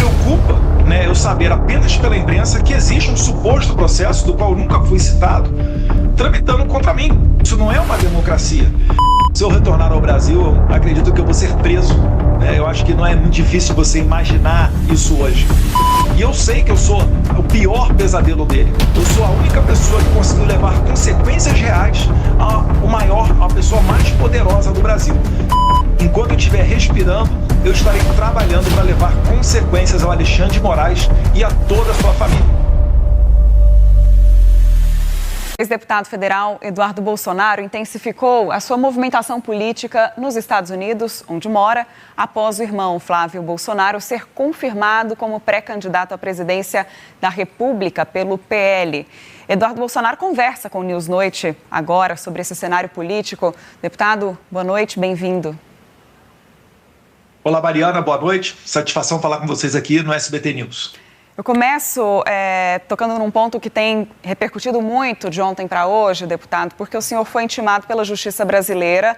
preocupa, né, eu saber apenas pela imprensa que existe um suposto processo do qual nunca fui citado, tramitando contra mim. Isso não é uma democracia. Se eu retornar ao Brasil, eu acredito que eu vou ser preso. Eu acho que não é muito difícil você imaginar isso hoje. E eu sei que eu sou o pior pesadelo dele. Eu sou a única pessoa que conseguiu levar consequências reais a pessoa mais poderosa do Brasil. Enquanto eu estiver respirando, eu estarei trabalhando para levar consequências ao Alexandre de Moraes e a toda a sua família. O ex-deputado federal Eduardo Bolsonaro intensificou a sua movimentação política nos Estados Unidos, onde mora, após o irmão Flávio Bolsonaro ser confirmado como pré-candidato à presidência da República pelo PL. Eduardo Bolsonaro conversa com o News Noite agora sobre esse cenário político. Deputado, boa noite, bem-vindo. Olá, Mariana, boa noite. Satisfação falar com vocês aqui no SBT News. Eu começo tocando num ponto que tem repercutido muito de ontem para hoje, deputado, porque o senhor foi intimado pela Justiça Brasileira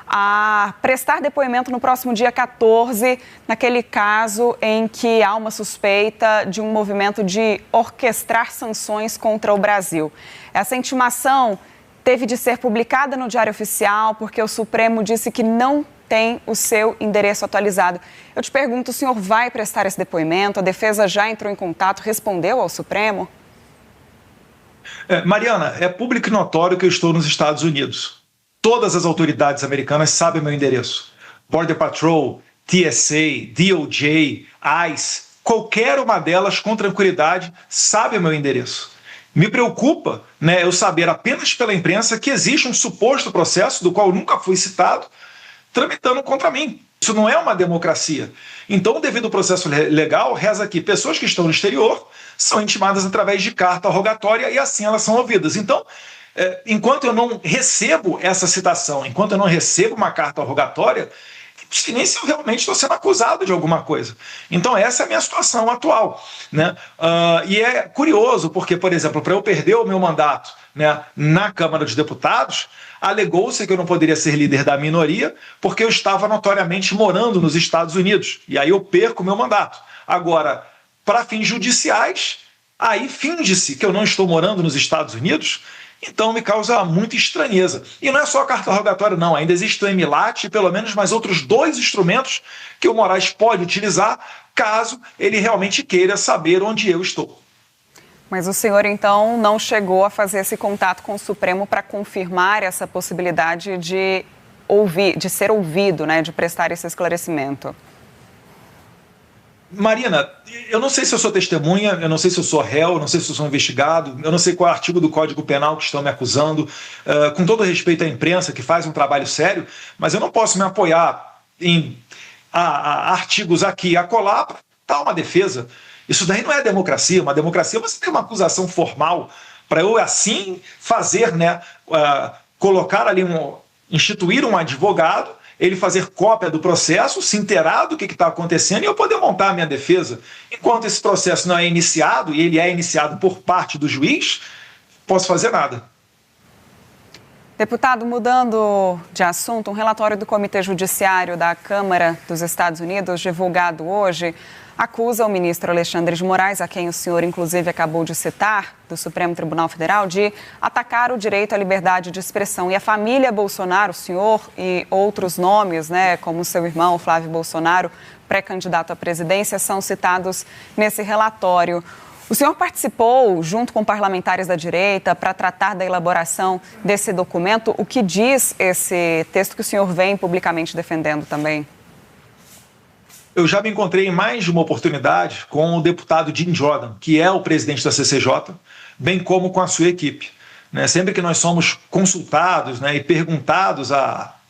a prestar depoimento no próximo dia 14, naquele caso em que há uma suspeita de um movimento de orquestrar sanções contra o Brasil. Essa intimação teve de ser publicada no Diário Oficial porque o Supremo disse que não tem o seu endereço atualizado. Eu te pergunto, o senhor vai prestar esse depoimento? A defesa já entrou em contato, respondeu ao Supremo? Mariana, é público e notório que eu estou nos Estados Unidos. Todas as autoridades americanas sabem meu endereço. Border Patrol, TSA, DOJ, ICE, qualquer uma delas com tranquilidade sabe meu endereço. Me preocupa, eu saber apenas pela imprensa que existe um suposto processo do qual nunca fui citado, tramitando contra mim. Isso não é uma democracia. Então, devido ao processo legal, reza que pessoas que estão no exterior são intimadas através de carta rogatória e assim elas são ouvidas. Então, enquanto eu não recebo essa citação, enquanto eu não recebo uma carta rogatória, nem se eu realmente estou sendo acusado de alguma coisa. Então, essa é a minha situação atual. E é curioso, porque, por exemplo, para eu perder o meu mandato na Câmara dos Deputados, alegou-se que eu não poderia ser líder da minoria porque eu estava notoriamente morando nos Estados Unidos. E aí eu perco o meu mandato. Agora, para fins judiciais, aí finge-se que eu não estou morando nos Estados Unidos. Então me causa muita estranheza. E não é só a carta rogatória, não. Ainda existe o EMILAT e pelo menos mais outros 2 instrumentos que o Moraes pode utilizar caso ele realmente queira saber onde eu estou. Mas o senhor, então, não chegou a fazer esse contato com o Supremo para confirmar essa possibilidade de ser ouvido, de prestar esse esclarecimento? Marina, eu não sei se eu sou testemunha, eu não sei se eu sou réu, eu não sei se eu sou investigado, eu não sei qual é o artigo do Código Penal que estão me acusando, com todo respeito à imprensa que faz um trabalho sério, mas eu não posso me apoiar em artigos aqui e acolá para dar uma defesa. Isso daí não é democracia. Uma democracia você tem uma acusação formal para eu assim fazer, colocar ali instituir um advogado, ele fazer cópia do processo, se inteirar do que está acontecendo e eu poder montar a minha defesa. Enquanto esse processo não é iniciado, e ele é iniciado por parte do juiz, posso fazer nada. Deputado, mudando de assunto, um relatório do Comitê Judiciário da Câmara dos Estados Unidos, divulgado hoje, acusa o ministro Alexandre de Moraes, a quem o senhor inclusive acabou de citar, do Supremo Tribunal Federal, de atacar o direito à liberdade de expressão. E a família Bolsonaro, o senhor e outros nomes, como seu irmão Flávio Bolsonaro, pré-candidato à presidência, são citados nesse relatório. O senhor participou, junto com parlamentares da direita, para tratar da elaboração desse documento. O que diz esse texto que o senhor vem publicamente defendendo também? Eu já me encontrei em mais de uma oportunidade com o deputado Jim Jordan, que é o presidente da CCJ, bem como com a sua equipe. Sempre que nós somos consultados e perguntados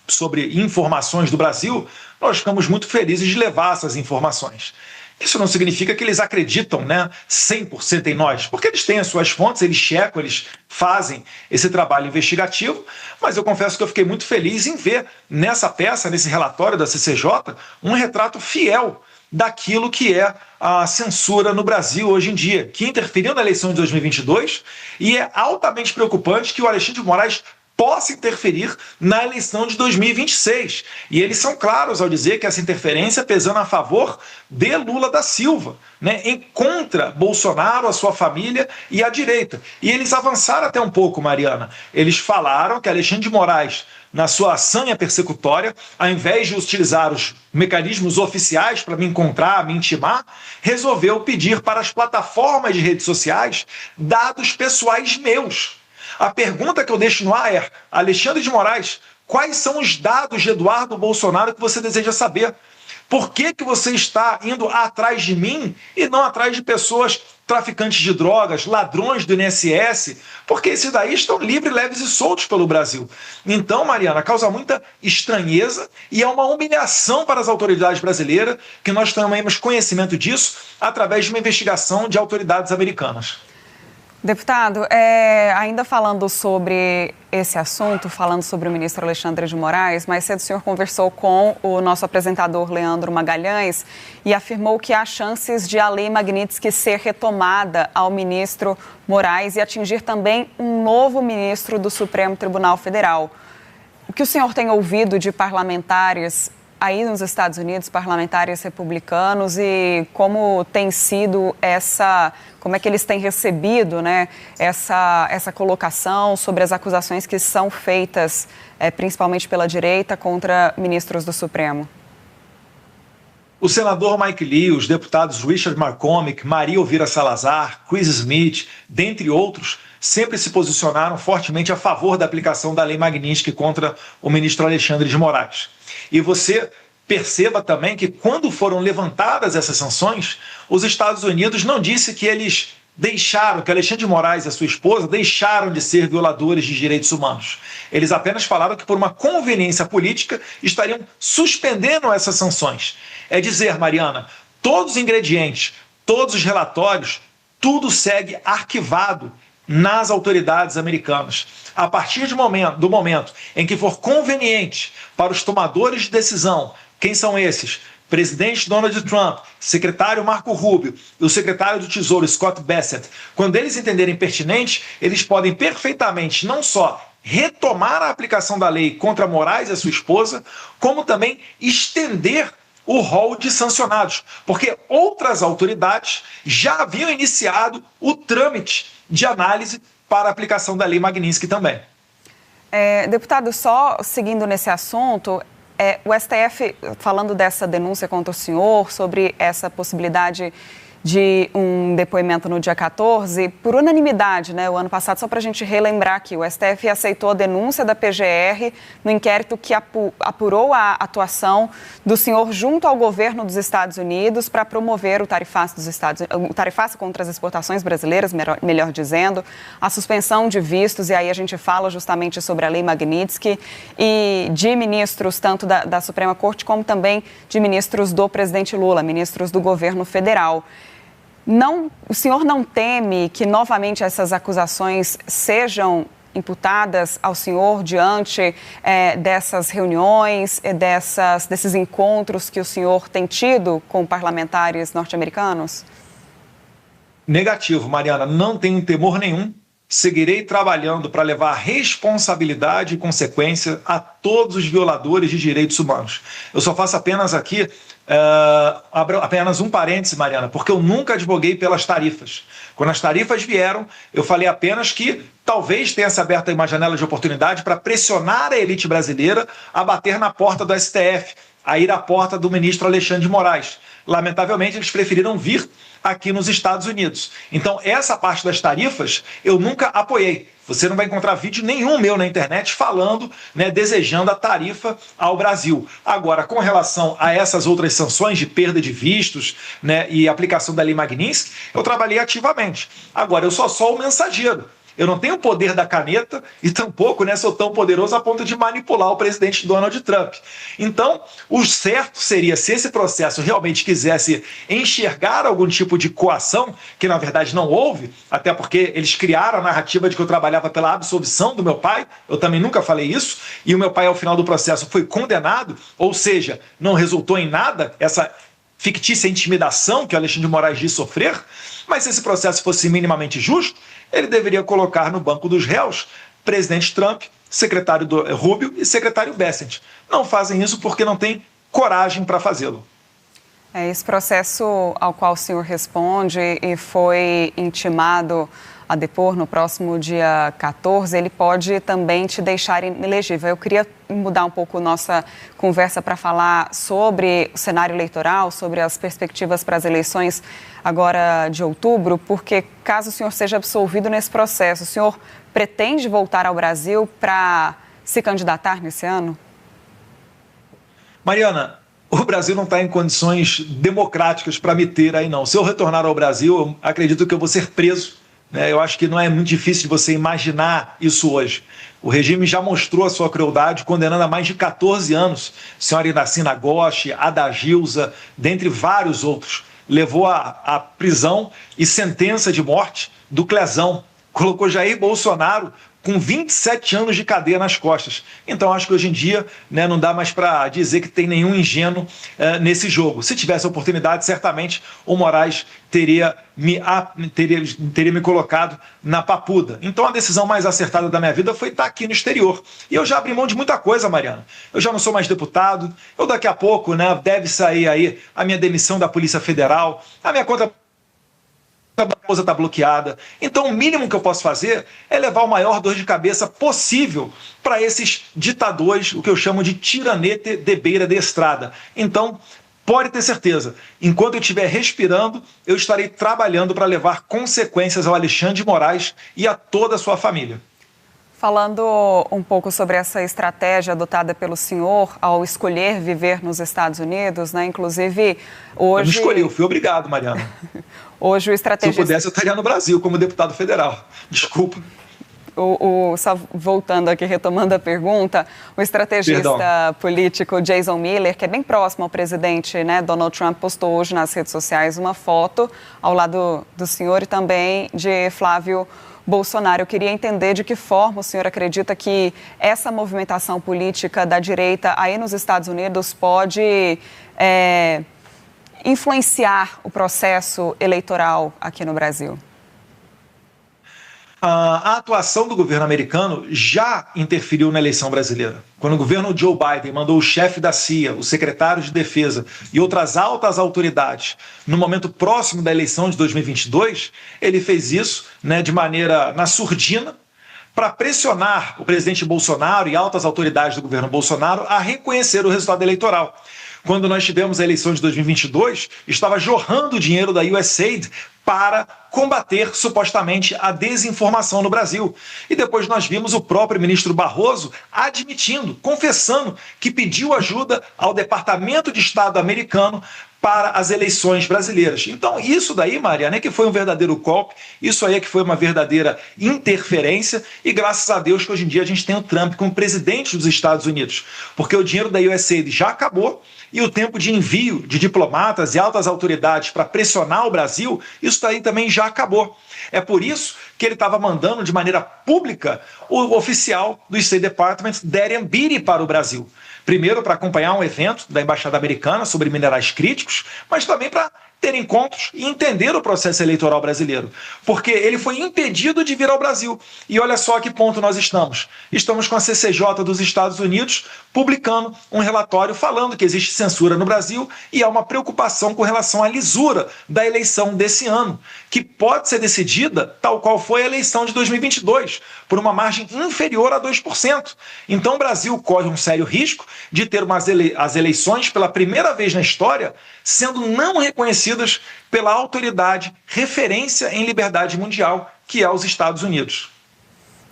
sobre informações do Brasil, nós ficamos muito felizes de levar essas informações. Isso não significa que eles acreditam 100% em nós, porque eles têm as suas fontes, eles checam, eles fazem esse trabalho investigativo, mas eu confesso que eu fiquei muito feliz em ver nessa peça, nesse relatório da CCJ, um retrato fiel daquilo que é a censura no Brasil hoje em dia, que interferiu na eleição de 2022 e é altamente preocupante que o Alexandre de Moraes possa interferir na eleição de 2026. E eles são claros ao dizer que essa interferência pesando a favor de Lula da Silva, né, em contra Bolsonaro, a sua família e a direita. E eles avançaram até um pouco, Mariana. Eles falaram que Alexandre de Moraes, na sua sanha persecutória, ao invés de utilizar os mecanismos oficiais para me encontrar, me intimar, resolveu pedir para as plataformas de redes sociais dados pessoais meus. A pergunta que eu deixo no ar é: Alexandre de Moraes, quais são os dados de Eduardo Bolsonaro que você deseja saber? Por que você está indo atrás de mim e não atrás de pessoas traficantes de drogas, ladrões do INSS? Porque esses daí estão livres, leves e soltos pelo Brasil. Então, Mariana, causa muita estranheza e é uma humilhação para as autoridades brasileiras que nós tomemos conhecimento disso através de uma investigação de autoridades americanas. Deputado, ainda falando sobre esse assunto, falando sobre o ministro Alexandre de Moraes, mais cedo o senhor conversou com o nosso apresentador Leandro Magalhães e afirmou que há chances de a Lei Magnitsky ser retomada ao ministro Moraes e atingir também um novo ministro do Supremo Tribunal Federal. O que o senhor tem ouvido de parlamentares aí nos Estados Unidos, parlamentares republicanos, e como tem sido como é que eles têm recebido, né, essa colocação sobre as acusações que são feitas, principalmente pela direita, contra ministros do Supremo? O senador Mike Lee, os deputados Richard McCormick, Maria Elvira Salazar, Chris Smith, dentre outros, sempre se posicionaram fortemente a favor da aplicação da Lei Magnitsky contra o ministro Alexandre de Moraes. E você perceba também que quando foram levantadas essas sanções, os Estados Unidos não disse que eles deixaram, que Alexandre de Moraes e a sua esposa deixaram de ser violadores de direitos humanos. Eles apenas falaram que por uma conveniência política estariam suspendendo essas sanções. É dizer, Mariana, todos os ingredientes, todos os relatórios, tudo segue arquivado nas autoridades americanas. A partir do momento em que for conveniente para os tomadores de decisão, quem são esses? Presidente Donald Trump, secretário Marco Rubio e o secretário do Tesouro Scott Bessent, quando eles entenderem pertinente, eles podem perfeitamente não só retomar a aplicação da lei contra Moraes e a sua esposa, como também estender o rol de sancionados, porque outras autoridades já haviam iniciado o trâmite de análise para a aplicação da Lei Magnitsky também. Deputado, só seguindo nesse assunto, o STF, falando dessa denúncia contra o senhor, sobre essa possibilidade de um depoimento no dia 14, por unanimidade, né, o ano passado, só para a gente relembrar aqui, o STF aceitou a denúncia da PGR no inquérito que apurou a atuação do senhor junto ao governo dos Estados Unidos para promover o tarifaço o tarifaço contra as exportações brasileiras, melhor dizendo, a suspensão de vistos, e aí a gente fala justamente sobre a Lei Magnitsky e de ministros tanto da Suprema Corte como também de ministros do presidente Lula, ministros do governo federal. O senhor não teme que novamente essas acusações sejam imputadas ao senhor diante dessas reuniões, desses encontros que o senhor tem tido com parlamentares norte-americanos? Negativo, Mariana, não tenho temor nenhum. Seguirei trabalhando para levar responsabilidade e consequência a todos os violadores de direitos humanos. Eu só faço apenas aqui, abro apenas um parêntese, Mariana, porque eu nunca advoguei pelas tarifas. Quando as tarifas vieram, eu falei apenas que talvez tenha se aberto uma janela de oportunidade para pressionar a elite brasileira a bater na porta do STF, a ir à porta do ministro Alexandre de Moraes. Lamentavelmente, eles preferiram vir aqui nos Estados Unidos. Então, essa parte das tarifas eu nunca apoiei. Você não vai encontrar vídeo nenhum meu na internet falando, né, desejando a tarifa ao Brasil. Agora, com relação a essas outras sanções de perda de vistos, né, e aplicação da Lei Magnitsky, eu trabalhei ativamente. Agora, eu sou só o mensageiro. Eu não tenho o poder da caneta e tampouco, né, sou tão poderoso a ponto de manipular o presidente Donald Trump. Então, o certo seria, se esse processo realmente quisesse enxergar algum tipo de coação, que na verdade não houve, até porque eles criaram a narrativa de que eu trabalhava pela absolvição do meu pai, eu também nunca falei isso, e o meu pai ao final do processo foi condenado, ou seja, não resultou em nada essa fictícia intimidação que o Alexandre de Moraes diz sofrer, mas se esse processo fosse minimamente justo, ele deveria colocar no banco dos réus presidente Trump, secretário Rubio e secretário Bessent. Não fazem isso porque não têm coragem para fazê-lo. Esse processo ao qual o senhor responde e foi intimado a depor no próximo dia 14, ele pode também te deixar inelegível. Eu queria mudar um pouco nossa conversa para falar sobre o cenário eleitoral, sobre as perspectivas para as eleições agora de outubro, porque caso o senhor seja absolvido nesse processo, o senhor pretende voltar ao Brasil para se candidatar nesse ano? Mariana, o Brasil não está em condições democráticas para me ter aí, não. Se eu retornar ao Brasil, eu acredito que eu vou ser preso. Eu acho que não é muito difícil de você imaginar isso hoje. O regime já mostrou a sua crueldade, condenando a mais de 14 anos a senhora Iracina Goshi, Ada Gilza, dentre vários outros. Levou à prisão e sentença de morte do Clezão. Colocou Jair Bolsonaro com 27 anos de cadeia nas costas. Então, acho que hoje em dia não dá mais para dizer que tem nenhum ingênuo nesse jogo. Se tivesse a oportunidade, certamente o Moraes teria me colocado na papuda. Então, a decisão mais acertada da minha vida foi estar aqui no exterior. E eu já abri mão de muita coisa, Mariana. Eu já não sou mais deputado. Eu daqui a pouco, deve sair aí a minha demissão da Polícia Federal, a minha conta a esposa está bloqueada. Então, o mínimo que eu posso fazer é levar o maior dor de cabeça possível para esses ditadores, o que eu chamo de tiranete de beira de estrada. Então, pode ter certeza, enquanto eu estiver respirando, eu estarei trabalhando para levar consequências ao Alexandre de Moraes e a toda a sua família. Falando um pouco sobre essa estratégia adotada pelo senhor ao escolher viver nos Estados Unidos, inclusive hoje... Eu não escolhi, eu fui obrigado, Mariana. Hoje o estrategista... Se eu pudesse, eu estaria no Brasil como deputado federal. Desculpa. Só voltando aqui, retomando a pergunta, o estrategista político Jason Miller, que é bem próximo ao presidente Donald Trump, postou hoje nas redes sociais uma foto ao lado do senhor e também de Flávio Bolsonaro. Eu queria entender de que forma o senhor acredita que essa movimentação política da direita aí nos Estados Unidos pode influenciar o processo eleitoral aqui no Brasil. A atuação do governo americano já interferiu na eleição brasileira. Quando o governo Joe Biden mandou o chefe da CIA, o secretário de Defesa e outras altas autoridades no momento próximo da eleição de 2022, ele fez isso de maneira na surdina para pressionar o presidente Bolsonaro e altas autoridades do governo Bolsonaro a reconhecer o resultado eleitoral. Quando nós tivemos a eleição de 2022, estava jorrando o dinheiro da USAID para combater, supostamente, a desinformação no Brasil. E depois nós vimos o próprio ministro Barroso admitindo, confessando que pediu ajuda ao Departamento de Estado americano para as eleições brasileiras. Então, isso daí, Mariana, é que foi um verdadeiro golpe, isso aí é que foi uma verdadeira interferência, e graças a Deus que hoje em dia a gente tem o Trump como presidente dos Estados Unidos, porque o dinheiro da USAID já acabou, e o tempo de envio de diplomatas e altas autoridades para pressionar o Brasil, isso daí também já acabou. É por isso que ele estava mandando de maneira pública o oficial do State Department, Darren Beattie, para o Brasil. Primeiro, para acompanhar um evento da Embaixada Americana sobre minerais críticos, mas também para ter encontros e entender o processo eleitoral brasileiro. Porque ele foi impedido de vir ao Brasil. E olha só a que ponto nós estamos. Estamos com a CCJ dos Estados Unidos publicando um relatório falando que existe censura no Brasil e há uma preocupação com relação à lisura da eleição desse ano, que pode ser decidida tal qual foi a eleição de 2022, por uma margem inferior a 2%. Então o Brasil corre um sério risco de ter as eleições pela primeira vez na história sendo não reconhecidas pela autoridade referência em liberdade mundial, que é os Estados Unidos.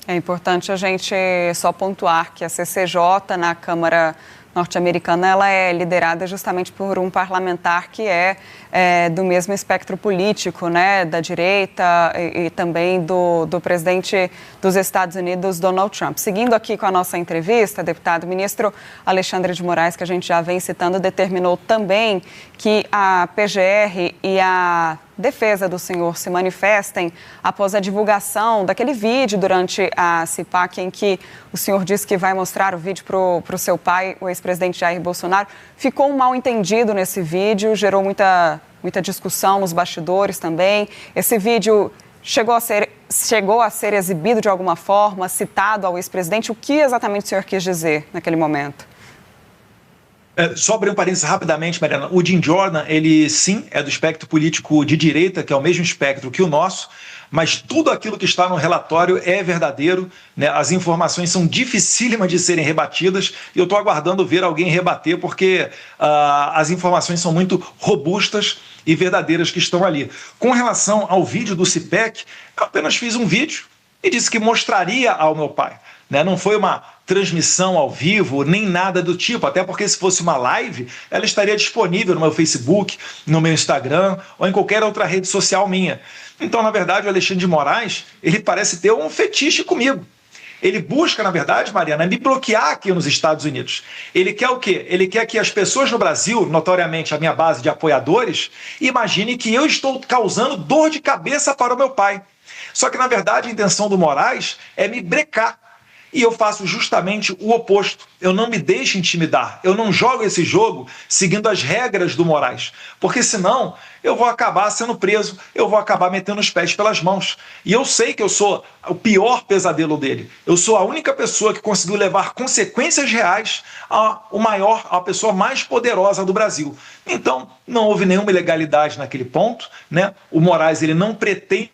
É importante a gente só pontuar que a CCJ na Câmara norte-americana ela é liderada justamente por um parlamentar que é do mesmo espectro político, da direita e também do presidente dos Estados Unidos, Donald Trump. Seguindo aqui com a nossa entrevista, deputado, o ministro Alexandre de Moraes, que a gente já vem citando, determinou também que a PGR e a defesa do senhor se manifestem após a divulgação daquele vídeo durante a CPAC em que o senhor disse que vai mostrar o vídeo para o seu pai, o ex-presidente Jair Bolsonaro. Ficou um mal-entendido nesse vídeo, gerou muita discussão nos bastidores também. Esse vídeo chegou a ser chegou a ser exibido de alguma forma, citado ao ex-presidente? O que exatamente o senhor quis dizer naquele momento? Só abrir um parênteses rapidamente, Mariana. O Jim Jordan, ele sim é do espectro político de direita, que é o mesmo espectro que o nosso, mas tudo aquilo que está no relatório é verdadeiro, né? As informações são dificílimas de serem rebatidas e eu estou aguardando ver alguém rebater, porque as informações são muito robustas e verdadeiras que estão ali. Com relação ao vídeo do CPEC, eu apenas fiz um vídeo e disse que mostraria ao meu pai. Não foi uma transmissão ao vivo, nem nada do tipo, até porque se fosse uma live, ela estaria disponível no meu Facebook, no meu Instagram ou em qualquer outra rede social minha. Então, na verdade, o Alexandre de Moraes, ele parece ter um fetiche comigo. Ele busca, na verdade, Mariana, me bloquear aqui nos Estados Unidos. Ele quer o quê? Ele quer que as pessoas no Brasil, notoriamente a minha base de apoiadores, imaginem que eu estou causando dor de cabeça para o meu pai. Só que, na verdade, a intenção do Moraes é me brecar. E eu faço justamente o oposto. Eu não me deixo intimidar. Eu não jogo esse jogo seguindo as regras do Moraes. Porque senão eu vou acabar sendo preso, eu vou acabar metendo os pés pelas mãos. E eu sei que eu sou o pior pesadelo dele. Eu sou a única pessoa que conseguiu levar consequências reais a pessoa mais poderosa do Brasil. Então, não houve nenhuma ilegalidade naquele ponto, né? O Moraes, ele não pretende,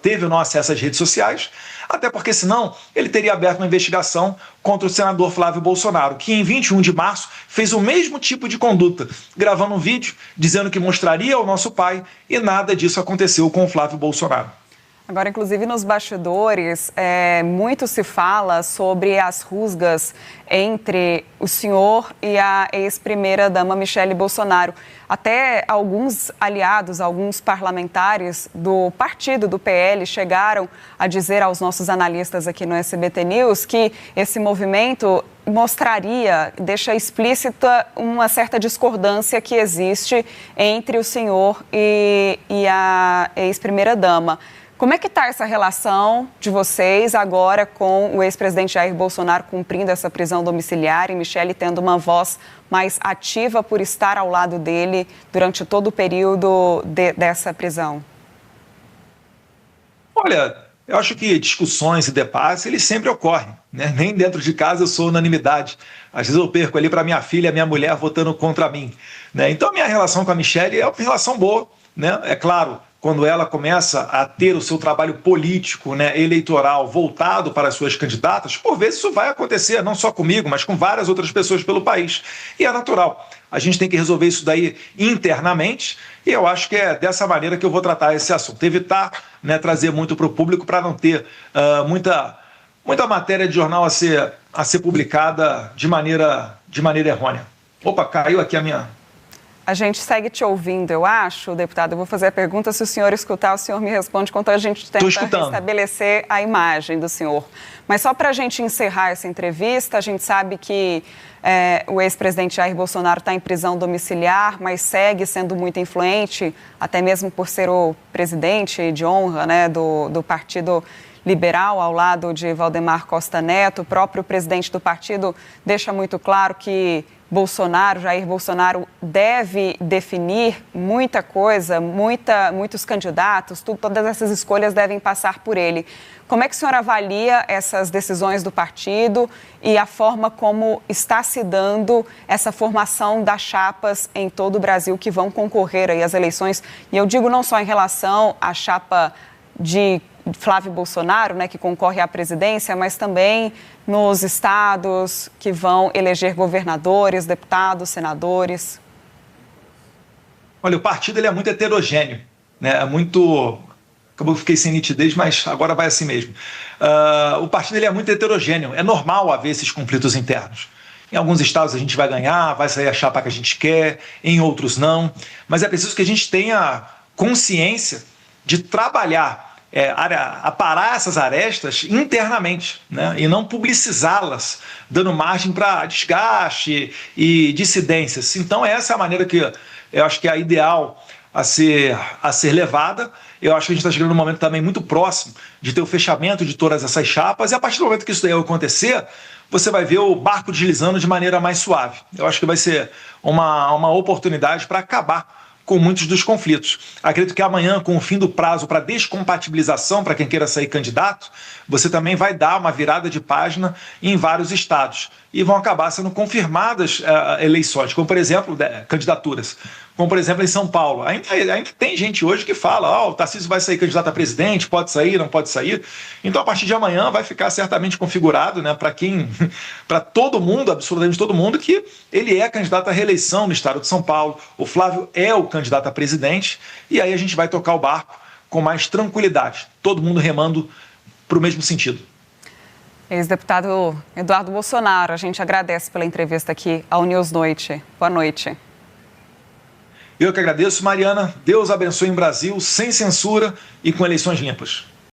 teve o nosso acesso às redes sociais, até porque senão ele teria aberto uma investigação contra o senador Flávio Bolsonaro, que em 21 de março fez o mesmo tipo de conduta, gravando um vídeo dizendo que mostraria ao nosso pai, e nada disso aconteceu com o Flávio Bolsonaro. Agora, inclusive nos bastidores, muito se fala sobre as rusgas entre o senhor e a ex-primeira-dama Michele Bolsonaro. Até alguns aliados, alguns parlamentares do partido do PL chegaram a dizer aos nossos analistas aqui no SBT News que esse movimento mostraria, deixa explícita uma certa discordância que existe entre o senhor e a ex-primeira-dama. Como é que está essa relação de vocês agora com o ex-presidente Jair Bolsonaro cumprindo essa prisão domiciliar e Michele tendo uma voz mais ativa por estar ao lado dele durante todo o período dessa prisão? Olha, eu acho que discussões e debates, eles sempre ocorrem, né? Nem dentro de casa eu sou unanimidade. Às vezes eu perco ali para minha filha, minha mulher votando contra mim, né? Então a minha relação com a Michele é uma relação boa, né? É claro, quando ela começa a ter o seu trabalho político, né, eleitoral, voltado para as suas candidatas, por vezes isso vai acontecer, não só comigo, mas com várias outras pessoas pelo país. E é natural. A gente tem que resolver isso daí internamente, e eu acho que é dessa maneira que eu vou tratar esse assunto. Evitar, né, trazer muito para o público para não ter muita matéria de jornal a ser publicada de maneira errônea. Opa, caiu aqui a minha... A gente segue te ouvindo, eu acho, deputado. Eu vou fazer a pergunta, se o senhor escutar, o senhor me responde, enquanto a gente tenta restabelecer a imagem do senhor. Mas só para a gente encerrar essa entrevista, a gente sabe que o ex-presidente Jair Bolsonaro está em prisão domiciliar, mas segue sendo muito influente, até mesmo por ser o presidente de honra, né, do Partido Liberal, ao lado de Valdemar Costa Neto. O próprio presidente do partido deixa muito claro que Jair Bolsonaro deve definir muita coisa, muitos candidatos, todas essas escolhas devem passar por ele. Como é que o senhor avalia essas decisões do partido e a forma como está se dando essa formação das chapas em todo o Brasil que vão concorrer aí às eleições? E eu digo não só em relação à chapa de Flávio Bolsonaro, né, que concorre à presidência, mas também nos estados que vão eleger governadores, deputados, senadores. Olha, o partido ele é muito heterogêneo, né? Acabou que fiquei sem nitidez, mas agora vai assim mesmo. O partido ele é muito heterogêneo, é normal haver esses conflitos internos. Em alguns estados a gente vai ganhar, vai sair a chapa que a gente quer, em outros não, mas é preciso que a gente tenha consciência de trabalhar, aparar essas arestas internamente, né? E não publicizá-las, dando margem para desgaste e dissidências. Então essa é a maneira que eu acho que é a ideal a ser levada. Eu acho que a gente está chegando num momento também muito próximo de ter o fechamento de todas essas chapas, e a partir do momento que isso daí acontecer, você vai ver o barco deslizando de maneira mais suave. Eu acho que vai ser uma oportunidade para acabar com muitos dos conflitos. Acredito que amanhã, com o fim do prazo para descompatibilização, para quem queira sair candidato, você também vai dar uma virada de página em vários estados. E vão acabar sendo confirmadas eleições, como, por exemplo, candidaturas. Como, por exemplo, em São Paulo. Ainda tem gente hoje que fala, o Tarcísio vai sair candidato a presidente, pode sair, não pode sair. Então, a partir de amanhã, vai ficar certamente configurado, né, para todo mundo, absolutamente todo mundo, que ele é candidato à reeleição no estado de São Paulo. O Flávio é o candidato a presidente. E aí a gente vai tocar o barco com mais tranquilidade. Todo mundo remando para o mesmo sentido. Ex-deputado Eduardo Bolsonaro, a gente agradece pela entrevista aqui ao News Noite. Boa noite. Eu que agradeço, Mariana. Deus abençoe em Brasil, sem censura e com eleições limpas.